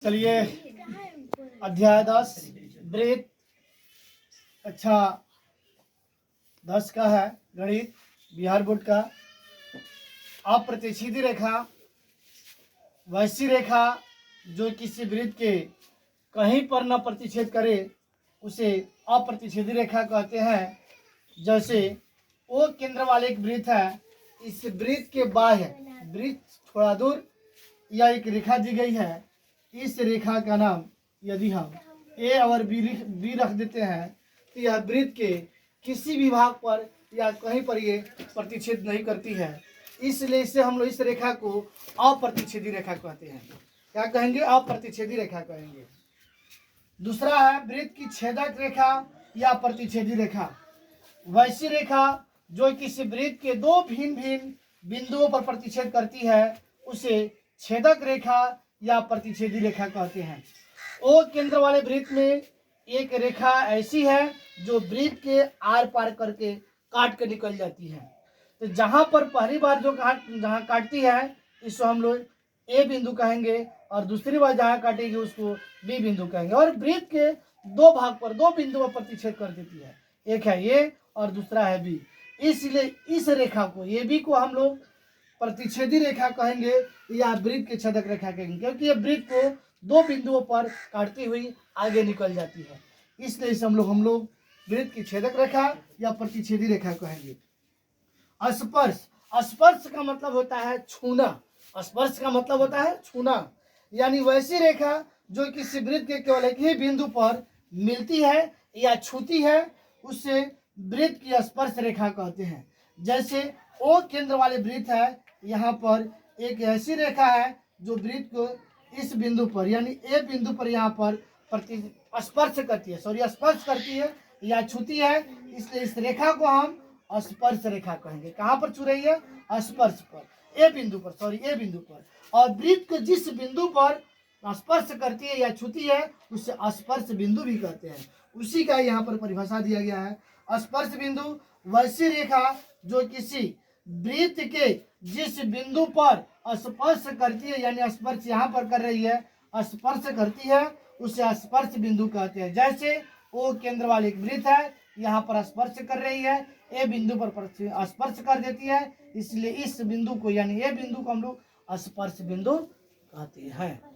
चलिए अध्याय 10 वृत्त कक्षा 10 का है गणित बिहार बोर्ड का। अप्रतिच्छेदी रेखा वैसी रेखा जो किसी वृत्त के कहीं पर न प्रतिच्छेद करे उसे अप्रतिच्छेदी रेखा कहते हैं। जैसे ओ केंद्र वाले एक वृत्त है, इस वृत्त के बाह्य वृत्त थोड़ा दूर या एक रेखा दी गई है। इस रेखा का नाम यदि हम ए और बी रख देते हैं तो यह वृत्त के किसी भी भाग पर या कहीं पर ये प्रतिच्छेद नहीं करती है, इसलिए इसे हम लोग इस रेखा को अप्रतिच्छेदी रेखा कहते हैं। क्या कहेंगे? अप्रतिच्छेदी रेखा कहेंगे। दूसरा है वृत्त की छेदक रेखा या प्रतिच्छेदी रेखा। वैसी रेखा जो किसी वृत्त के दो भिन्न भिन्न बिंदुओं पर प्रतिच्छेद करती है उसे छेदक रेखा या प्रतिच्छेदी रेखा कहते हैं। ओ केंद्र वाले वृत्त में एक रेखा ऐसी है जो वृत्त के आर पार करके काट के निकल जाती है। तो जहां पर पहली बार जो जहां काटती है इसको हम लोग ए बिंदु कहेंगे और दूसरी बार जहां काटेगी उसको बी बिंदु कहेंगे। और वृत्त के दो भाग पर दो बिंदु पर प्रतिच्छेद कर देती है, एक है ए और दूसरा है बी। इसलिए इस रेखा को ए बी को हम लोग प्रतिच्छेदी रेखा कहेंगे या वृत्त के छेदक रेखा कहेंगे, क्योंकि ये वृत्त को दो बिंदुओं पर काटती हुई आगे निकल जाती है। इसलिए इसे हम लोग वृत्त की छेदक रेखा या प्रतिच्छेदी रेखा कहेंगे। स्पर्श, स्पर्श का मतलब होता है छूना। स्पर्श का मतलब होता है छूना, यानी वैसी रेखा जो किसी वृत्त के केवल एक ही बिंदु पर मिलती है या छूती है उसे वृत्त की स्पर्श रेखा कहते हैं। जैसे ओ केंद्र वाले वृत्त है, यहाँ पर एक ऐसी रेखा है जो वृत्त को इस बिंदु पर यानी ए बिंदु पर यहाँ पर स्पर्श करती है, स्पर्श करती है या छूती है, इसलिए इस रेखा को हम स्पर्श रेखा कहेंगे। कहाँ पर छू रही है? स्पर्श पर, ए बिंदु पर। और वृत्त को जिस बिंदु पर स्पर्श करती है या छूती है उसे स्पर्श बिंदु भी कहते हैं। उसी का यहाँ पर परिभाषा दिया गया है। स्पर्श बिंदु वैसी रेखा जो किसी वृत्त के जिस बिंदु पर स्पर्श करती है, यानी स्पर्श यहाँ पर कर रही है, स्पर्श करती है, उसे स्पर्श बिंदु कहते हैं। जैसे ओ केंद्र वाली एक वृत्त है, यहाँ पर स्पर्श कर रही है, ए बिंदु पर स्पर्श कर देती है, इसलिए इस बिंदु को यानी ए बिंदु को हम लोग स्पर्श बिंदु कहते हैं।